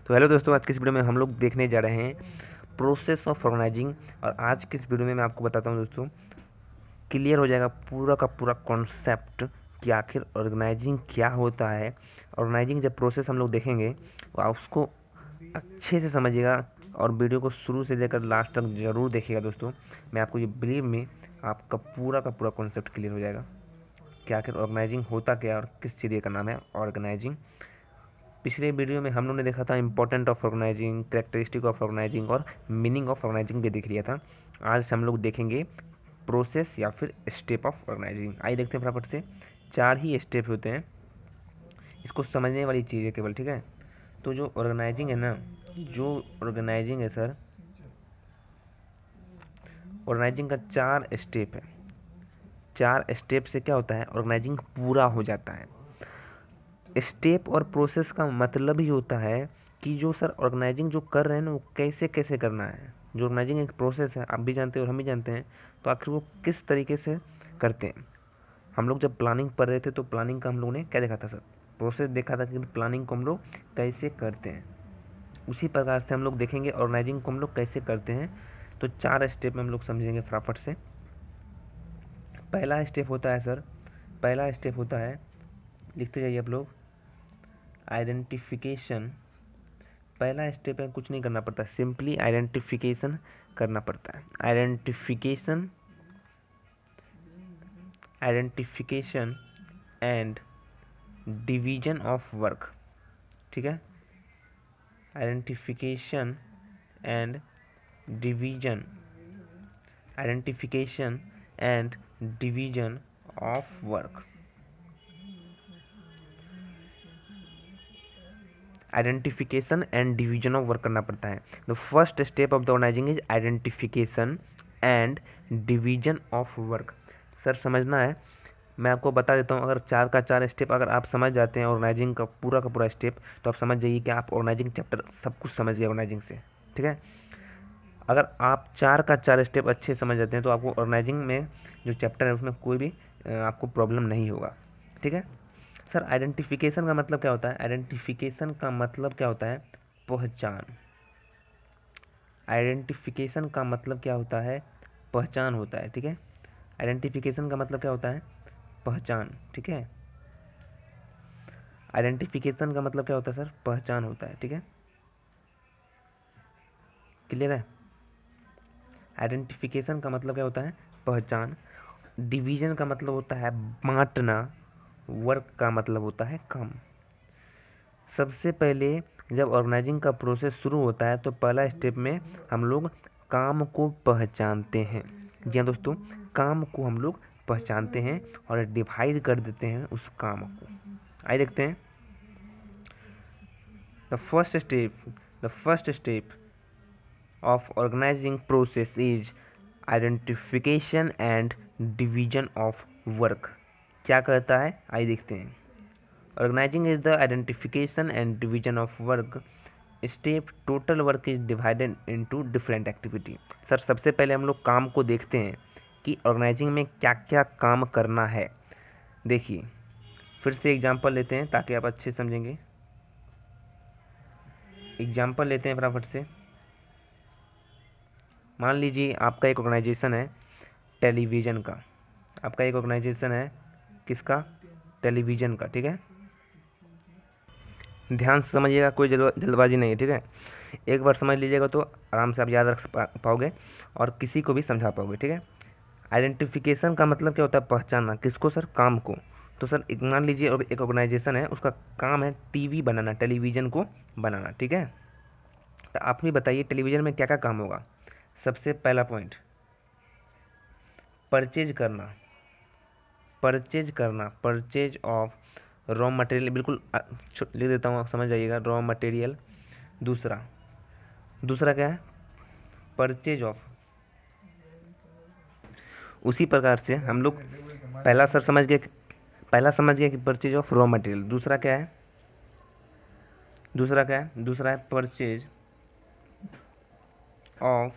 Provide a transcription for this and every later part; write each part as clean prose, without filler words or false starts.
तो हेलो दोस्तों, आज की इस वीडियो में हम लोग देखने जा रहे हैं प्रोसेस ऑफ ऑर्गेनाइजिंग। और आज की इस वीडियो में मैं आपको बताता हूं दोस्तों, क्लियर हो जाएगा पूरा का पूरा कॉन्सेप्ट कि आखिर ऑर्गेनाइजिंग क्या होता है। ऑर्गेनाइजिंग जब प्रोसेस हम लोग देखेंगे तो आप उसको अच्छे से समझिएगा और वीडियो को शुरू से लेकर लास्ट तक ज़रूर देखिएगा दोस्तों। मैं आपको ये बिलीव में आपका पूरा का पूरा कॉन्सेप्ट क्लियर हो जाएगा कि आखिर ऑर्गेनाइजिंग होता क्या और किस चीज़ का नाम है ऑर्गेनाइजिंग। पिछले वीडियो में हम लोगों ने देखा था important of organising, characteristic of organising और मीनिंग ऑफ ऑर्गेनाइजिंग भी देख लिया था। आज हम लोग देखेंगे प्रोसेस या फिर स्टेप ऑफ ऑर्गेनाइजिंग। आइए देखते हैं फटाफट से। 4 ही स्टेप होते हैं, इसको समझने वाली चीज़ है केवल, ठीक है। तो जो ऑर्गेनाइजिंग है ना, जो ऑर्गेनाइजिंग है सर, ऑर्गेनाइजिंग का 4 स्टेप है। 4 स्टेप से क्या होता है, ऑर्गेनाइजिंग पूरा हो जाता है। स्टेप और प्रोसेस का मतलब ही होता है कि जो सर ऑर्गेनाइजिंग जो कर रहे हैं ना, वो कैसे कैसे करना है। जो ऑर्गेनाइजिंग एक प्रोसेस है, आप भी जानते हैं और हम भी जानते हैं, तो आखिर वो किस तरीके से करते हैं। हम लोग जब प्लानिंग पढ़ रहे थे तो प्लानिंग का हम लोगों ने क्या देखा था सर, प्रोसेस देखा था कि प्लानिंग को हम लोग कैसे करते हैं। उसी प्रकार से हम लोग देखेंगे ऑर्गेनाइजिंग को हम लोग कैसे करते हैं। तो 4 स्टेप में हम लोग समझेंगे फटाफट से। पहला स्टेप होता है सर, पहला स्टेप होता है, लिखते जाइए आप लोग, आइडेंटिफिकेशन। पहला स्टेप है, कुछ नहीं करना पड़ता, सिंपली आइडेंटिफिकेशन करना पड़ता है। Identification, identification and division of work, ठीक है। Identification and division, identification and division of work. Identification and division of work करना पड़ता है। The first step of the organising is identification and division of work. Sir समझना है, मैं आपको बता देता हूँ। अगर 4 का 4 स्टेप अगर आप समझ जाते हैं ऑर्गेनाइजिंग का पूरा स्टेप, तो आप समझ जाइए कि आप ऑर्गेनाइजिंग चैप्टर सब कुछ समझ गए ऑर्गेनाइजिंग से, ठीक है। अगर आप 4 का 4 स्टेप अच्छे समझ जाते हैं तो आपको ऑर्गेनाइजिंग में जो चैप्टर है उसमें कोई भी आपको प्रॉब्लम नहीं होगा, ठीक है। सर आइडेंटिफिकेशन का मतलब क्या होता है, आइडेंटिफिकेशन का मतलब क्या होता है, पहचान। आइडेंटिफिकेशन का मतलब क्या होता है, पहचान होता है, ठीक है। आइडेंटिफिकेशन का मतलब क्या होता है, पहचान, ठीक है। आइडेंटिफिकेशन का मतलब क्या होता है सर, पहचान होता है, ठीक है। क्लियर है। आइडेंटिफिकेशन का मतलब क्या होता है, पहचान। डिवीजन का मतलब होता है बांटना। वर्क का मतलब होता है काम। सबसे पहले जब ऑर्गेनाइजिंग का प्रोसेस शुरू होता है तो पहला स्टेप में हम लोग काम को पहचानते हैं। जी हाँ दोस्तों, काम को हम लोग पहचानते हैं और डिवाइड कर देते हैं उस काम को। आइए देखते हैं। The first step, the first step of organising process is identification and division of work. क्या कहता है, आइए देखते हैं। Organising is the identification and division of work step. Total work is divided into different activity. Sir सबसे पहले हम लोग काम को देखते हैं कि ऑर्गेनाइजिंग में क्या क्या काम करना है। देखिए, फिर से एग्जांपल लेते हैं ताकि आप अच्छे समझेंगे। एग्जांपल लेते हैं फटाफट से। मान लीजिए आपका एक ऑर्गेनाइजेशन है टेलीविज़न का। आपका एक ऑर्गेनाइजेशन है किसका, टेलीविज़न का, ठीक है। ध्यान से समझिएगा, कोई जल्दबाजी नहीं है, ठीक है। एक बार समझ लीजिएगा तो आराम से आप याद रख पाओगे और किसी को भी समझा पाओगे, ठीक है। आइडेंटिफिकेशन का मतलब क्या होता है, पहचानना। किसको सर, काम को। तो सर एक मान लीजिए एक ऑर्गेनाइजेशन है, उसका काम है टीवी बनाना, टेलीविज़न को बनाना, ठीक है। तो आप भी बताइए टेलीविज़न में क्या क्या काम होगा। सबसे पहला पॉइंट, परचेज करना। परचेज करना, परचेज ऑफ रॉ मटेरियल, बिल्कुल लिख देता हूँ, आप समझ जाइएगा, रॉ मटेरियल। दूसरा, दूसरा क्या है, परचेज ऑफ। उसी प्रकार से हम लोग पहला सर समझ गए, पहला समझ गया कि परचेज ऑफ रॉ मटेरियल। दूसरा क्या है, दूसरा क्या है, दूसरा है परचेज ऑफ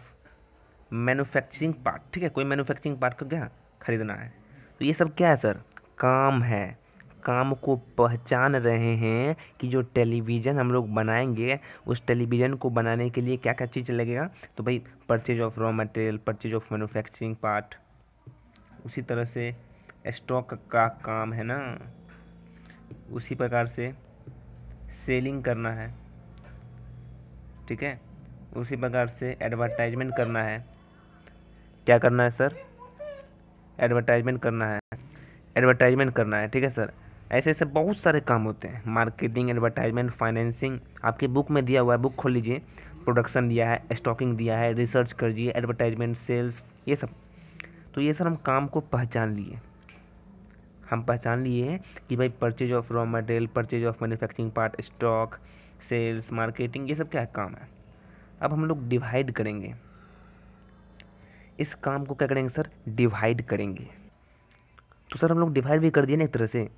मैन्युफैक्चरिंग पार्ट, ठीक है। कोई मैन्युफैक्चरिंग पार्ट का क्या खरीदना है। तो ये सब क्या है सर, काम है। काम को पहचान रहे हैं कि जो टेलीविज़न हम लोग बनाएंगे उस टेलीविज़न को बनाने के लिए क्या क्या चीज़ लगेगा। तो भाई purchase of raw material, purchase of manufacturing part, उसी तरह से स्टॉक का काम है ना, उसी प्रकार से सेलिंग करना है, ठीक है, उसी प्रकार से एडवर्टाइजमेंट करना है। क्या करना है सर? एडवर्टाइजमेंट करना है, एडवर्टाइजमेंट करना है, ठीक है सर। ऐसे ऐसे बहुत सारे काम होते हैं, मार्केटिंग, एडवर्टाइजमेंट, फाइनेंसिंग। आपकी बुक में दिया हुआ है, बुक खोल लीजिए, प्रोडक्शन दिया है, स्टॉकिंग दिया है, रिसर्च करिए, एडवर्टाइजमेंट, सेल्स, ये सब। तो ये सर हम काम को पहचान लिए, हम पहचान लिए हैं कि भाई purchase of raw material, purchase of manufacturing part, stock, sales, marketing, ये सब क्या काम है। अब हम लोग डिवाइड करेंगे इस काम को, क्या करेंगे सर? डिवाइड करेंगे। तो सर हम लोग डिवाइड भी कर दिए ना एक तरह से,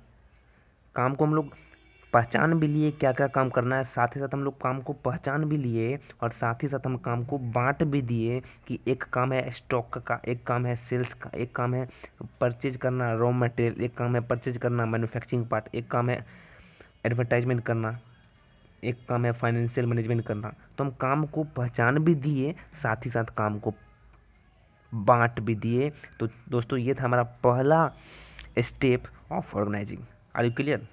काम को हम लोग पहचान भी लिए क्या क्या काम करना है, साथ ही साथ हम लोग काम को पहचान भी लिए और साथ ही साथ हम काम को बांट भी दिए कि एक काम है स्टॉक का, एक काम है सेल्स का, एक काम है परचेज करना रॉ मटेरियल, एक काम है परचेज करना मैन्युफैक्चरिंग पार्ट, एक काम है एडवर्टाइजमेंट करना, एक काम है फाइनेंशियल मैनेजमेंट करना। तो हम काम को पहचान भी दिए, साथ ही साथ काम को बांट भी दिए। तो दोस्तों ये था हमारा पहला step of organising. Are you clear?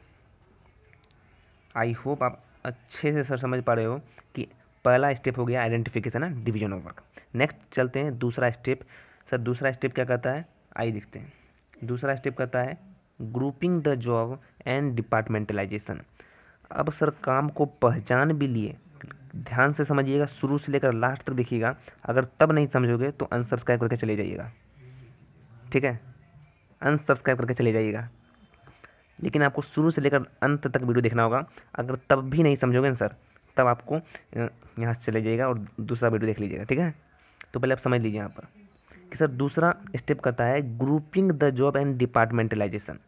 I hope आप अच्छे से सर समझ पा रहे हो कि पहला स्टेप हो गया identification and division of work. Next चलते हैं दूसरा स्टेप। सर दूसरा स्टेप क्या कहता है, आइए देखते हैं। दूसरा स्टेप कहता है grouping the job and departmentalisation. अब सर काम को पहचान भी लिए, ध्यान से समझिएगा, शुरू से लेकर लास्ट तक देखिएगा। अगर तब नहीं समझोगे तो अनसब्सक्राइब करके चले जाइएगा, ठीक है, अनसब्सक्राइब करके चले जाइएगा। लेकिन आपको शुरू से लेकर अंत तक वीडियो देखना होगा। अगर तब भी नहीं समझोगे ना सर, तब आपको यहाँ से चले जाइएगा और दूसरा वीडियो देख लीजिएगा, ठीक है। तो पहले आप समझ लीजिए यहाँ पर कि सर दूसरा स्टेप कहता है grouping the job and departmentalisation.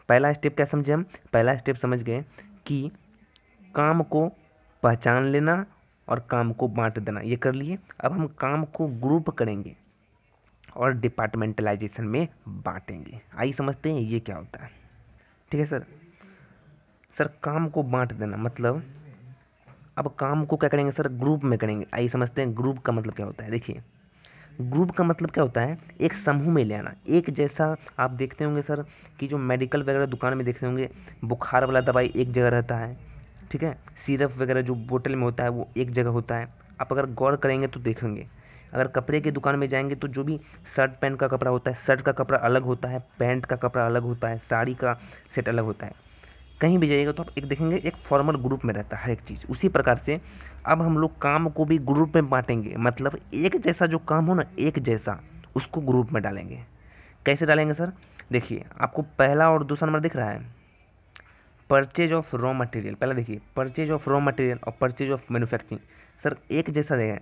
पहला स्टेप क्या समझे हम? पहला स्टेप समझ गए कि काम को पहचान लेना और काम को बांट देना, ये कर लिए। अब हम काम को ग्रुप करेंगे और डिपार्टमेंटलाइजेशन में बांटेंगे। आइए समझते हैं ये क्या होता है, ठीक है सर। सर काम को बांट देना मतलब अब काम को क्या करेंगे सर? ग्रुप में करेंगे। आइए समझते हैं ग्रुप का मतलब क्या होता है। देखिए ग्रुप का मतलब क्या होता है, एक समूह में ले आना, एक जैसा। आप देखते होंगे सर कि जो मेडिकल वगैरह दुकान में देखते होंगे, बुखार वाला दवाई एक जगह रहता है, ठीक है, सिरप वगैरह जो बोतल में होता है वो एक जगह होता है। आप अगर गौर करेंगे तो देखेंगे, अगर कपड़े की दुकान में जाएंगे तो जो भी शर्ट पैंट का कपड़ा होता है, शर्ट का कपड़ा अलग होता है, पैंट का कपड़ा अलग होता है, साड़ी का सेट अलग होता है। कहीं भी जाइएगा तो आप एक देखेंगे एक फॉर्मल ग्रुप में रहता है हर एक चीज़। उसी प्रकार से अब हम लोग काम को भी ग्रुप में बांटेंगे, मतलब एक जैसा जो काम हो ना, एक जैसा, उसको ग्रुप में डालेंगे। कैसे डालेंगे सर? देखिए आपको पहला और दूसरा नंबर दिख रहा है, परचेज ऑफ रॉ मटेरियल। पहला देखिए परचेज ऑफ रॉ मटेरियल और परचेज ऑफ मैन्युफैक्चरिंग। सर एक जैसा देगा,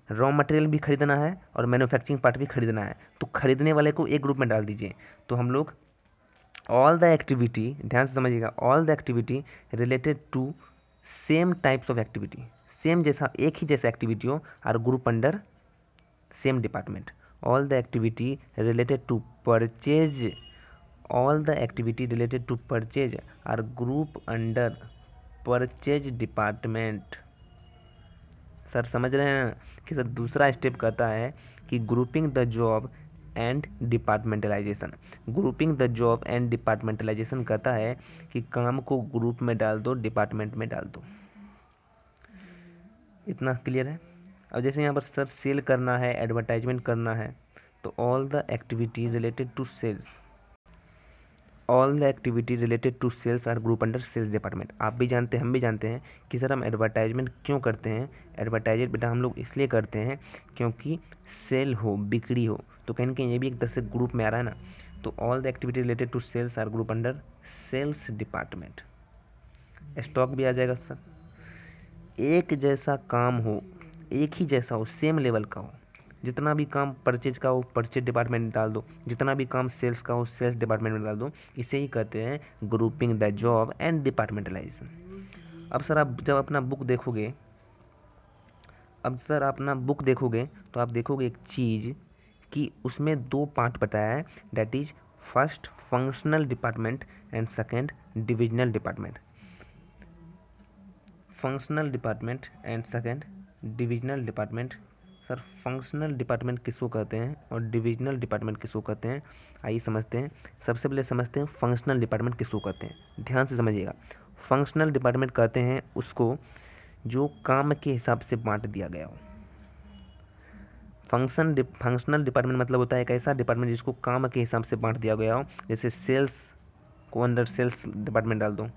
रॉ मटेरियल भी खरीदना है और मैन्युफैक्चरिंग पार्ट भी खरीदना है, तो खरीदने वाले को एक ग्रुप में डाल दीजिए। तो हम लोग ऑल द एक्टिविटी, ध्यान से समझिएगा, all the activity related to same types of activity, same जैसा, एक ही जैसा एक्टिविटी हो, are group under same department. All the activity related to purchase, all the activity related to purchase are group under purchase department. Sir समझ रहे हैं कि sir दूसरा स्टेप कहता है कि grouping the job and departmentalisation. Grouping the job and departmentalisation कहता है कि काम को ग्रुप में डाल दो, डिपार्टमेंट में डाल दो। इतना क्लियर है? अब जैसे यहाँ पर सर सेल करना है, एडवर्टाइजमेंट करना है, तो all the activity related to sales, all the activity related to sales are group under sales department. आप भी जानते हैं, हम भी जानते हैं कि सर हम एडवर्टाइजमेंट क्यों करते हैं। एडवर्टाइजमेंट बेटा हम लोग इसलिए करते हैं क्योंकि सेल हो, बिक्री हो। तो कहीं ना कहीं ये भी एक तरह से ग्रुप में आ रहा है ना। तो all the activity related to sales are group under sales department. Stock भी आ जाएगा सर। एक जैसा काम हो, एक ही जैसा हो, सेम लेवल का हो। जितना भी काम परचेज का हो परचेज डिपार्टमेंट में डाल दो, जितना भी काम सेल्स का हो सेल्स डिपार्टमेंट में डाल दो। इसे ही कहते हैं grouping the job and departmentalisation. अब सर आप जब अपना बुक देखोगे, अब सर अपना बुक देखोगे तो आप देखोगे एक चीज़ कि उसमें दो पार्ट बताया है, that is first functional department and second divisional department. Functional department and second divisional department. Sir functional department किसको कहते हैं और डिविजनल डिपार्टमेंट किसको कहते हैं, आइए समझते हैं। सबसे पहले समझते हैं फंक्शनल डिपार्टमेंट किसको कहते हैं, ध्यान से समझिएगा। फंक्शनल डिपार्टमेंट कहते हैं उसको जो काम के हिसाब से बांट दिया गया हो। फंक्शनल डिपार्टमेंट मतलब होता है एक ऐसा डिपार्टमेंट जिसको काम के हिसाब से बांट दिया गया हो। जैसे सेल्स को अंडर सेल्स डिपार्टमेंट डाल दो,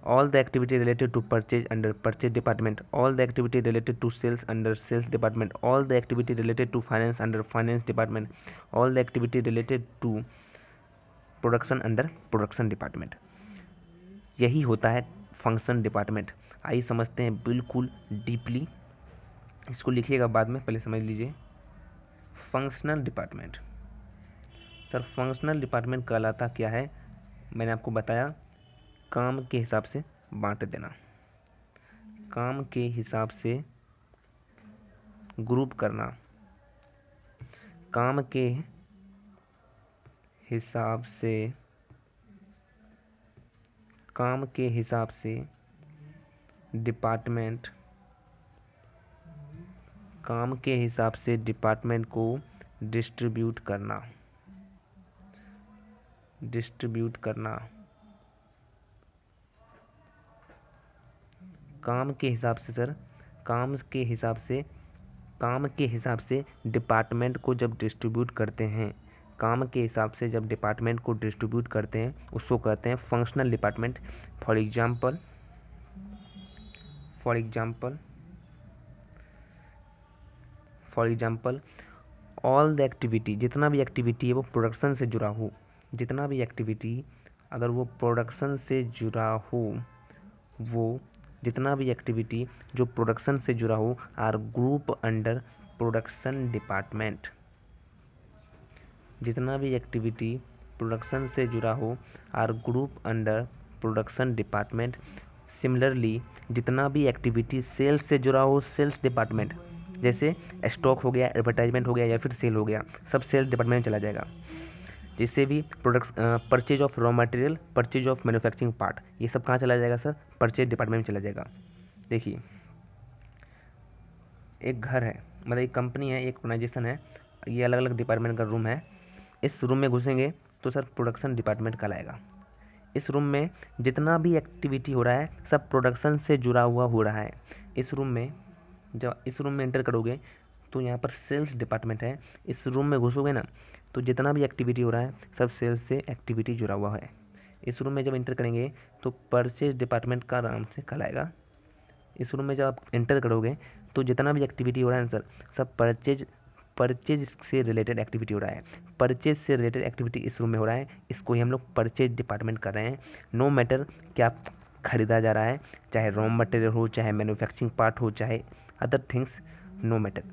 all the activity related to purchase under purchase department, all the activity related to sales under sales department, all the activity related to finance under finance department, all the activity related to production under production department। यही होता है function department. आइए समझते हैं बिल्कुल deeply, इसको लिखिएगा बाद में, पहले समझ लीजिए। Functional department, sir functional department कहलाता क्या है, मैंने आपको बताया काम के हिसाब से बांट देना, काम के हिसाब से ग्रुप करना, काम के हिसाब से डिपार्टमेंट, काम के हिसाब से डिपार्टमेंट को डिस्ट्रीब्यूट करना, काम के हिसाब से सर, काम के हिसाब से डिपार्टमेंट को जब डिस्ट्रीब्यूट करते हैं, काम के हिसाब से जब डिपार्टमेंट को डिस्ट्रीब्यूट करते हैं उसको कहते हैं functional department. For example all the activity, जितना भी एक्टिविटी है वो प्रोडक्शन से जुड़ा हो, जितना भी एक्टिविटी अगर वो प्रोडक्शन से जुड़ा हो, वो जितना भी एक्टिविटी जो प्रोडक्शन से जुड़ा हो are group under production department, जितना भी एक्टिविटी प्रोडक्शन से जुड़ा हो are group under production department. Similarly जितना भी एक्टिविटी सेल्स से जुड़ा हो सेल्स डिपार्टमेंट, जैसे स्टॉक हो गया, एडवर्टाइजमेंट हो गया या फिर सेल हो गया, सब सेल्स डिपार्टमेंट में चला जाएगा। जिससे भी product purchase of raw material, purchase of manufacturing part, ये सब कहाँ चला जाएगा सर, परचेज डिपार्टमेंट में चला जाएगा। देखिए एक घर है, मतलब एक कंपनी है, एक ऑर्गेनाइजेशन है, ये अलग अलग डिपार्टमेंट का रूम है। इस रूम में घुसेंगे तो सर प्रोडक्शन डिपार्टमेंट कहलाएगा। इस रूम में जितना भी एक्टिविटी हो रहा है सब प्रोडक्शन से जुड़ा हुआ हो रहा है। इस रूम में जब इस रूम में एंटर करोगे तो यहाँ पर सेल्स डिपार्टमेंट है। इस रूम में घुसोगे ना तो जितना भी एक्टिविटी हो रहा है सब सेल्स से एक्टिविटी जुड़ा हुआ है। इस रूम में जब एंटर करेंगे तो परचेज डिपार्टमेंट का नाम से कहलाएगा। इस रूम में जब आप एंटर करोगे तो जितना भी एक्टिविटी हो रहा है ना सर सब परचेज से रिलेटेड एक्टिविटी हो रहा है। परचेज से रिलेटेड एक्टिविटी इस रूम में हो रहा है, इसको ही हम लोग परचेज डिपार्टमेंट कर रहे हैं। नो मैटर क्या खरीदा जा रहा है, चाहे रॉ मटेरियल हो, चाहे मैन्युफैक्चरिंग पार्ट हो, चाहे अदर थिंग्स, नो मैटर,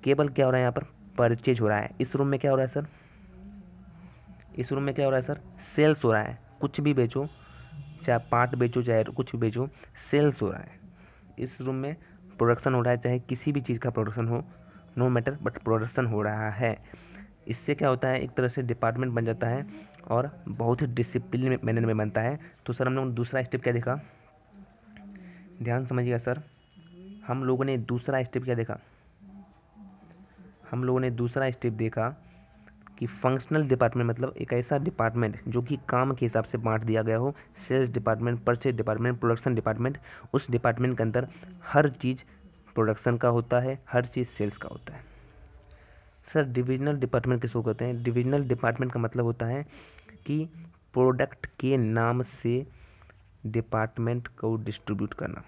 केवल क्या हो रहा है यहाँ पर परचेज हो रहा है। इस रूम में क्या हो रहा है सर, इस रूम में क्या हो रहा है सर, सेल्स हो रहा है। कुछ भी बेचो, चाहे पार्ट बेचो चाहे कुछ भी बेचो, सेल्स हो रहा है। इस रूम में प्रोडक्शन हो रहा है, चाहे किसी भी चीज़ का प्रोडक्शन हो, नो मैटर बट प्रोडक्शन हो रहा है। इससे क्या होता है, एक तरह से डिपार्टमेंट बन जाता है और बहुत ही डिसिप्लिन मैनर में बनता है। तो सर हम लोग दूसरा स्टेप क्या देखा, ध्यान समझिएगा सर, हम लोगों ने दूसरा स्टेप क्या देखा, हम लोगों ने दूसरा स्टेप देखा कि फंक्शनल डिपार्टमेंट मतलब एक ऐसा डिपार्टमेंट जो कि काम के हिसाब से बांट दिया गया हो। Sales department, purchase department, production department, उस डिपार्टमेंट के अंदर हर चीज़ प्रोडक्शन का होता है, हर चीज़ सेल्स का होता है। सर डिविजनल डिपार्टमेंट किसको कहते हैं, डिविजनल डिपार्टमेंट का मतलब होता है कि प्रोडक्ट के नाम से डिपार्टमेंट को डिस्ट्रीब्यूट करना।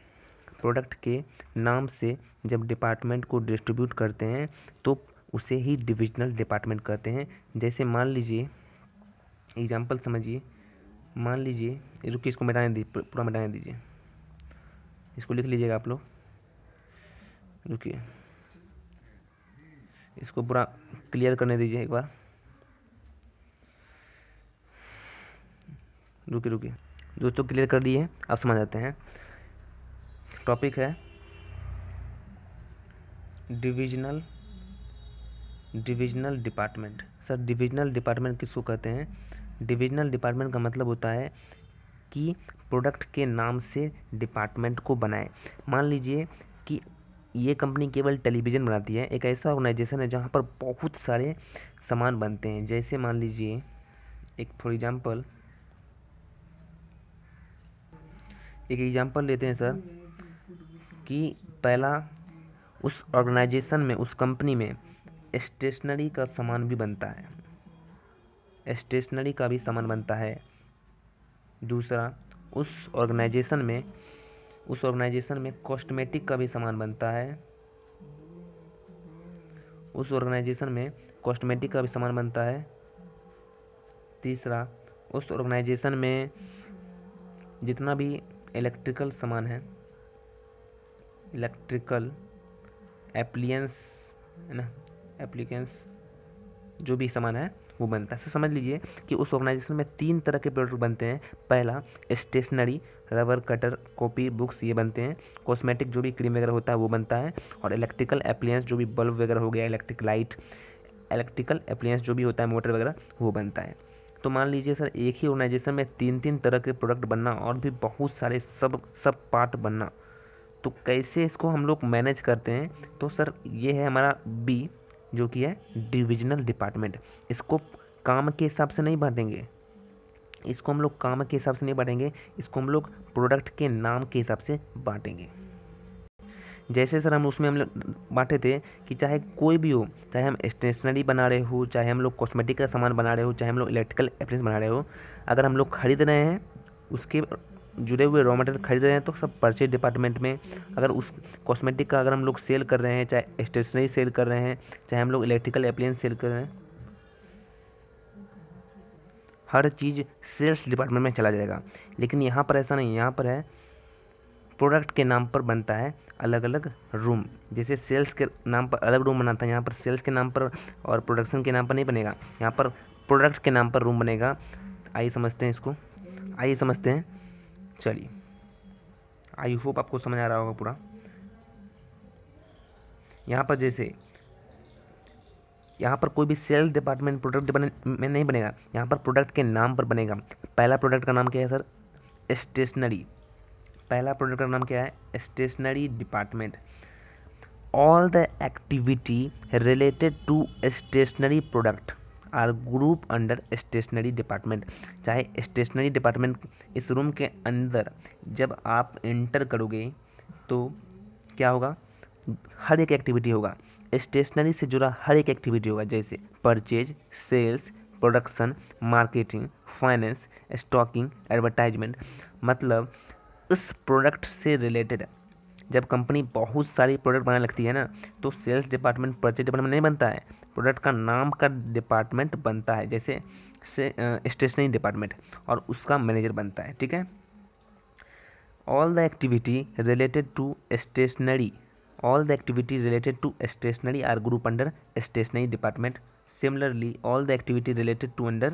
प्रोडक्ट के नाम से जब डिपार्टमेंट को डिस्ट्रीब्यूट करते हैं तो उसे ही डिविजनल डिपार्टमेंट कहते हैं। जैसे मान लीजिए, एग्जांपल समझिए, मान लीजिए, रुकिए इसको मिटाने दीजिए, पूरा मिटाने दीजिए, इसको लिख लीजिएगा आप लोग, रुकिए इसको पूरा क्लियर करने दीजिए एक बार, रुकिए दोस्तों, क्लियर कर दिए, अब समझ आते हैं। टॉपिक है divisional department. Sir divisional department किसको कहते हैं, डिविजनल डिपार्टमेंट का मतलब होता है कि प्रोडक्ट के नाम से डिपार्टमेंट को बनाए। मान लीजिए कि ये कंपनी केवल टेलीविज़न बनाती है, एक ऐसा ऑर्गेनाइजेशन है जहाँ पर बहुत सारे सामान बनते हैं। जैसे मान लीजिए एक एग्जांपल लेते हैं सर, कि पहला उस ऑर्गेनाइजेशन में, उस कंपनी में स्टेशनरी का सामान भी बनता है, स्टेशनरी का भी सामान बनता है। दूसरा, उस ऑर्गेनाइजेशन में कॉस्मेटिक का भी सामान बनता है, उस ऑर्गेनाइजेशन में कॉस्मेटिक का भी सामान बनता है। तीसरा, उस ऑर्गेनाइजेशन में जितना भी इलेक्ट्रिकल सामान है, इलेक्ट्रिकल एप्लियंस है ना, एप्लीकेंस जो भी सामान है वो बनता है। तो समझ लीजिए कि उस ऑर्गेनाइजेशन में 3 तरह के प्रोडक्ट बनते हैं। पहला stationery, rubber, cutter, copy, books ये बनते हैं। कॉस्मेटिक जो भी क्रीम वगैरह होता है वो बनता है। और इलेक्ट्रिकल एप्लियंस जो भी बल्ब वगैरह हो गया, इलेक्ट्रिक लाइट, इलेक्ट्रिकल एप्लियंस जो भी होता है, मोटर वगैरह, वो बनता है। तो मान लीजिए सर, एक ही ऑर्गेनाइजेशन में 3 तरह के प्रोडक्ट बनना और भी बहुत सारे सब पार्ट बनना, तो कैसे इसको हम लोग मैनेज करते हैं? तो सर ये है हमारा बी, जो कि है डिविजनल डिपार्टमेंट। इसको काम के हिसाब से नहीं बांटेंगे, इसको हम लोग काम के हिसाब से नहीं बांटेंगे, इसको हम लोग प्रोडक्ट के नाम के हिसाब से बांटेंगे। जैसे सर हम उसमें हम लोग बांटे थे कि चाहे कोई भी हो, चाहे हम स्टेशनरी बना रहे हो, चाहे हम लोग कॉस्मेटिक का सामान बना रहे हो, चाहे हम लोग इलेक्ट्रिकल अप्लायंस बना रहे हो, अगर हम लोग खरीद रहे हैं, उसके जुड़े हुए रॉ मटेरियल खरीद रहे हैं, तो सब परचेज डिपार्टमेंट में। अगर उस कॉस्मेटिक का अगर हम लोग सेल कर रहे हैं, चाहे स्टेशनरी सेल कर रहे हैं, चाहे हम लोग इलेक्ट्रिकल अप्लायंस सेल कर रहे हैं, हर चीज़ सेल्स डिपार्टमेंट में चला जाएगा। लेकिन यहाँ पर ऐसा नहीं, यहाँ पर है प्रोडक्ट के नाम पर बनता है अलग अलग रूम। जैसे सेल्स के नाम पर अलग रूम बनाता है, यहाँ पर सेल्स के नाम पर और प्रोडक्शन के नाम पर नहीं बनेगा, यहाँ पर प्रोडक्ट के नाम पर रूम बनेगा। आइए समझते हैं इसको, आइए समझते हैं। चलिए, आई होप आपको समझ आ रहा होगा पूरा। यहाँ पर जैसे यहाँ पर कोई भी सेल्स डिपार्टमेंट प्रोडक्ट डिपार्टमेंट में नहीं बनेगा, यहाँ पर प्रोडक्ट के नाम पर बनेगा। पहला प्रोडक्ट का नाम क्या है सर? स्टेशनरी। पहला प्रोडक्ट का नाम क्या है? Stationery department. All the activity related to stationery product are group under stationery department. चाहे स्टेशनरी डिपार्टमेंट, इस रूम के अंदर जब आप एंटर करोगे तो क्या होगा? हर एक एक्टिविटी होगा, स्टेशनरी से जुड़ा हर एक एक्टिविटी होगा, जैसे purchase, sales, production, marketing, finance, stocking, advertisement. मतलब उस प्रोडक्ट से रिलेटेड जब कंपनी बहुत सारी प्रोडक्ट बनाने लगती है ना, तो सेल्स डिपार्टमेंट, परचेज डिपार्टमेंट नहीं बनता है, प्रोडक्ट का नाम का डिपार्टमेंट बनता है, जैसे स्टेशनरी डिपार्टमेंट, और उसका मैनेजर बनता है। ठीक है। All the activity related to stationery, all the activity related to stationery are grouped under stationery department. Similarly, all the activity related to under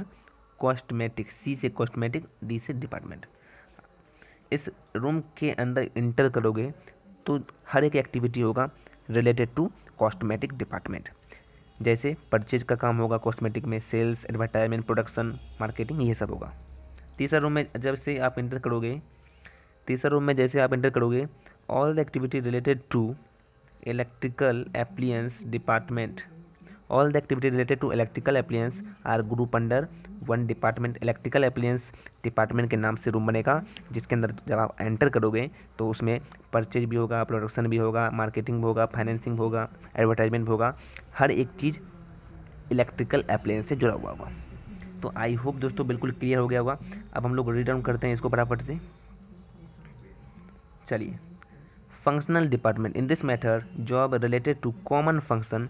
cosmetic, C से cosmetic, D से department। इस room के अंदर inter करोगे तो हर एक activity होगा related to cosmetic department. जैसे परचेज का काम होगा कॉस्मेटिक में, सेल्स, एडवर्टाइजमेंट, प्रोडक्शन, मार्केटिंग, ये सब होगा। तीसरा रूम में जब से आप इंटर करोगे, तीसरा रूम में जैसे आप इंटर करोगे, all the activity related to electrical appliance department, all the activity related to electrical appliance are group under one department। electrical appliance department के नाम से रूम बनेगा, जिसके अंदर जब आप एंटर करोगे तो उसमें परचेज भी होगा, प्रोडक्शन भी होगा, मार्केटिंग भी होगा, फाइनेंसिंग होगा, एडवर्टाइजमेंट भी होगा, हर एक चीज़ इलेक्ट्रिकल अप्लायंस से जुड़ा हुआ होगा। तो आई होप दोस्तों बिल्कुल क्लियर हो गया होगा। अब हम लोग रीड डाउन करते हैं इसको फटाफट से। चलिए, functional department, in this method job related to common function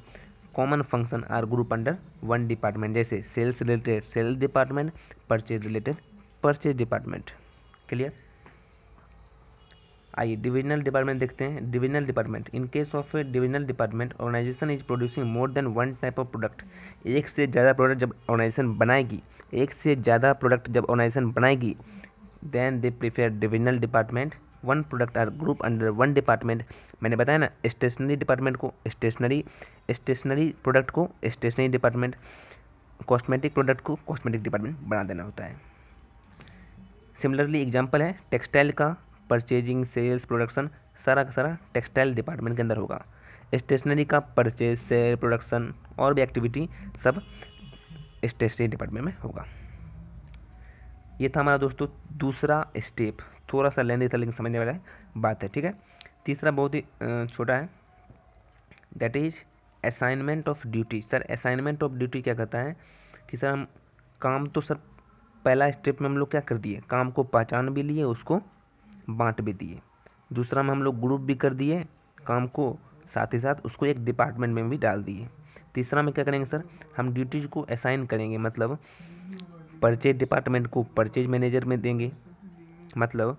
are group under one department। जैसे sales related sales department, purchase related purchase department। Clear. आइए डिविजनल डिपार्टमेंट देखते हैं। Divisional department, in case of divisional department organization is producing more than one type of product. एक से ज़्यादा product जब organization बनाएगी, एक से ज़्यादा प्रोडक्ट जब ऑर्गेनाइजेशन बनाएगी, then they prefer divisional department. One product are group under one department. मैंने बताया ना, स्टेशनरी डिपार्टमेंट को स्टेशनरी प्रोडक्ट को स्टेशनरी डिपार्टमेंट, कॉस्मेटिक प्रोडक्ट को कॉस्मेटिक डिपार्टमेंट बना देना होता है। सिमिलरली एग्जांपल है टेक्सटाइल का परचेजिंग, सेल्स, प्रोडक्शन सारा का सारा टेक्सटाइल डिपार्टमेंट के अंदर होगा। स्टेशनरी का परचेज, सेल, प्रोडक्शन और भी एक्टिविटी सब स्टेशनरी डिपार्टमेंट में होगा। ये था हमारा दोस्तों दूसरा स्टेप, थोड़ा सा लेंदी था लेकिन समझने वाला बात है, ठीक है। तीसरा बहुत ही छोटा है, that is assignment of duty. Sir assignment of duty क्या कहता है कि सर हम काम तो सर पहला स्टेप में हम लोग क्या कर दिए, काम को पहचान भी लिए, उसको बांट भी दिए। दूसरा में हम लोग ग्रुप भी कर दिए काम को, साथ ही साथ उसको एक डिपार्टमेंट में भी डाल दिए। तीसरा में क्या करेंगे सर, हम ड्यूटीज को असाइन करेंगे, मतलब परचेज डिपार्टमेंट को परचेज मैनेजर में देंगे, मतलब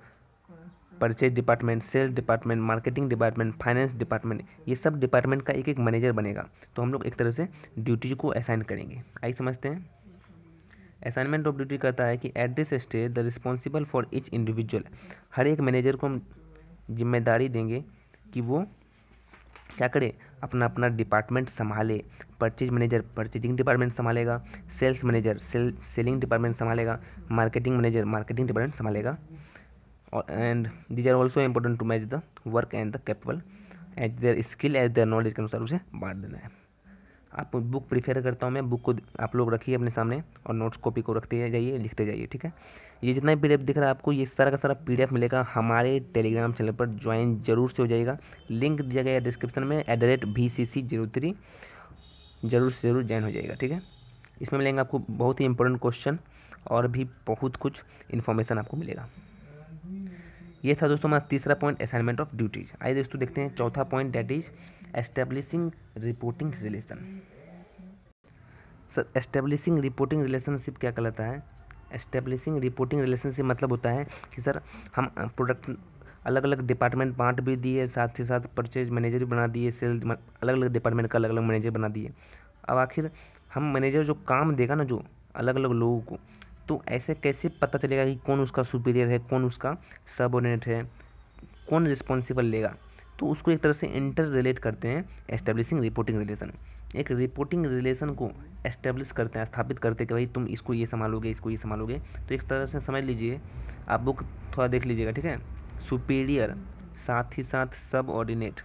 purchase department, sales department, marketing department, finance department, ये सब डिपार्टमेंट का एक एक मैनेजर बनेगा। तो हम लोग एक तरह से ड्यूटीज को असाइन करेंगे। आइए समझते हैं। असाइनमेंट ऑफ ड्यूटी कहता है कि at this stage the responsible for each individual, हर एक मैनेजर को हम जिम्मेदारी देंगे कि वो क्या करे, अपना अपना डिपार्टमेंट संभाले। परचेज मैनेजर परचेजिंग डिपार्टमेंट संभालेगा, सेल्स मैनेजर सेलिंग डिपार्टमेंट संभालेगा, मार्केटिंग मैनेजर मार्केटिंग डिपार्टमेंट संभालेगा। और and these are also important to match the work and the capable as their skill as their knowledge के अनुसार उसे बांट देना है। आप बुक प्रीफर करता हूँ मैं, बुक को आप लोग रखिए अपने सामने और नोट्स कॉपी को रखते जाइए, लिखते जाइए, ठीक है। ये जितना भी PDF दिख रहा है आपको, ये सारा का सारा PDF मिलेगा हमारे टेलीग्राम चैनल पर, ज्वाइन जरूर से हो जाएगा। लिंक दिया गया है डिस्क्रिप्शन में, @VCC03 जरूर से जरूर ज्वाइन हो जाएगा, ठीक है। इसमें मिलेंगे आपको बहुत ही इंपॉर्टेंट क्वेश्चन और भी बहुत कुछ इन्फॉर्मेशन आपको मिलेगा। ये था दोस्तों हमारा तीसरा पॉइंट, असाइनमेंट ऑफ ड्यूटीज। आइए दोस्तों देखते हैं चौथा point, that is establishing reporting relation. Sir establishing reporting relationship क्या कहलाता है? एस्टेब्लिशिंग रिपोर्टिंग रिलेशनशिप मतलब होता है कि सर हम प्रोडक्ट अलग अलग डिपार्टमेंट बांट भी दिए, साथ ही साथ परचेज मैनेजर भी बना दिए, सेल अलग अलग डिपार्टमेंट का अलग अलग मैनेजर बना दिए। अब आखिर हम मैनेजर जो काम देगा ना, जो अलग अलग लोगों को, तो ऐसे कैसे पता चलेगा कि कौन उसका सुपीरियर है, कौन उसका सबऑर्डिनेट है, कौन रिस्पॉन्सिबल लेगा? तो उसको एक तरह से इंटर रिलेट करते हैं एस्टेब्लिशिंग रिपोर्टिंग रिलेशन। एक रिपोर्टिंग रिलेशन को एस्टेब्लिश करते हैं, स्थापित करते हैं कि भाई तुम इसको ये संभालोगे, इसको ये संभालोगे। तो एक तरह से समझ लीजिए, आप बुक थोड़ा देख लीजिएगा, ठीक है। सुपीरियर साथ ही साथ सबऑर्डिनेट,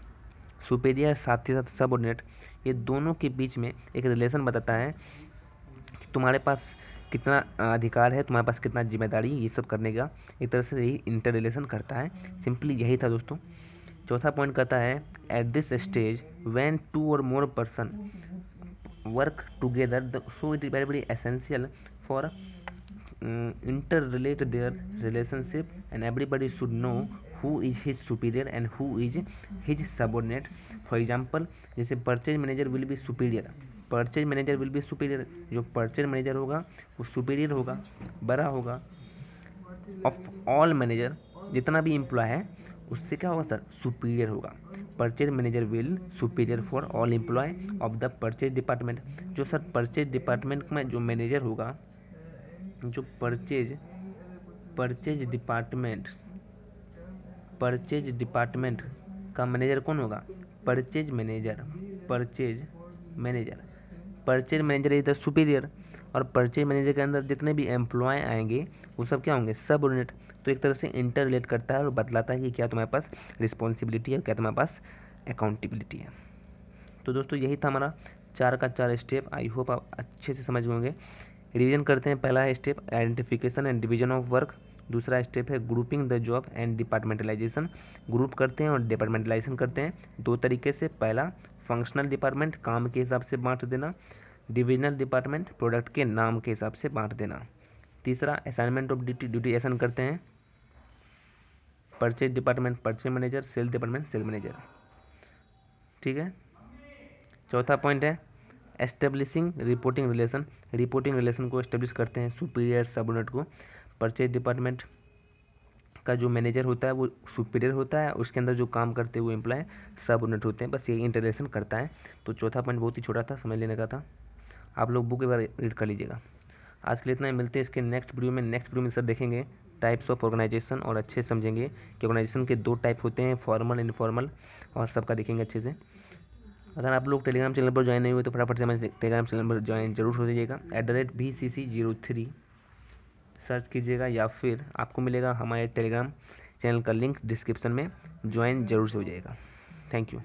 सुपीरियर साथ ही साथ सबऑर्डिनेट, ये दोनों के बीच में एक रिलेशन बताता है कि तुम्हारे पास कितना अधिकार है, तुम्हारे पास कितना जिम्मेदारी, ये सब करने का एक तरह से यही इंटर रिलेशन करता है। सिंपली यही था दोस्तों। चौथा पॉइंट कहता है at this stage when 2 or more person work together so it is very very essential for inter relate their relationship and everybody should know who is his superior and who is his subordinate. For example, जैसे purchase manager will be superior, purchase manager will be superior, जो purchase manager होगा वो superior होगा, बड़ा होगा of all manager, जितना भी employ है उससे क्या होगा सर, सुपीरियर होगा। Purchase manager will superior for all employ of the purchase department. जो सर परचेज डिपार्टमेंट में जो मैनेजर होगा, जो परचेज डिपार्टमेंट का मैनेजर कौन होगा? Purchase manager is the superior. और परचेज मैनेजर के अंदर जितने भी एम्प्लॉय आएंगे वो सब क्या होंगे, सबऑर्डिनेट। तो एक तरह से इंटर रिलेट करता है और बतलाता है कि क्या तुम्हारे पास रिस्पॉन्सिबिलिटी है, क्या तुम्हारे पास अकाउंटेबिलिटी है। तो दोस्तों यही था हमारा 4 का 4 स्टेप। आई होप आप अच्छे से समझ होंगे। रिवीजन करते हैं। पहला है step identification and division of work. दूसरा स्टेप है grouping the job and departmentalisation. Group करते हैं और डिपार्टमेंटलाइजेशन करते हैं 2 तरीके से। पहला फंक्शनल डिपार्टमेंट, काम के हिसाब से बांट देना। डिविजनल डिपार्टमेंट, प्रोडक्ट के नाम के हिसाब से बांट देना। तीसरा असाइनमेंट ऑफ ड्यूटी असाइन करते हैं। Purchase department purchase manager, sale department sale manager, ठीक है। चौथा पॉइंट है establishing reporting relation. Reporting relation को एस्टेब्लिश करते हैं सुपीरियर सबऑर्डिनेट को। परचेज डिपार्टमेंट का जो मैनेजर होता है वो सुपीरियर होता है, उसके अंदर जो काम करते हैं वो एम्प्लॉय सबऑर्डिनेट होते हैं। बस ये इंटरलेशन करता है। तो चौथा पॉइंट बहुत ही छोटा था, समझ लेने का था। आप लोग बुक एक बार रीड कर लीजिएगा। आज के लिए इतना ही, मिलते हैं इसके नेक्स्ट वीडियो में सर देखेंगे टाइप्स ऑफ ऑर्गेनाइजेशन और अच्छे समझेंगे कि ऑर्गेनाइजेशन के 2 टाइप होते हैं, फॉर्मल इनफॉर्मल, और सबका देखेंगे अच्छे से। अगर आप लोग टेलीग्राम चैनल पर ज्वाइन नहीं हुए तो फटाफट से हमारे टेलीग्राम चैनल पर ज्वाइन जरूर हो जाइएगा। @VCC03 सर्च कीजिएगा या फिर आपको मिलेगा हमारे टेलीग्राम चैनल का लिंक डिस्क्रिप्शन में, ज्वाइन जरूर से हो जाएगा। Thank you.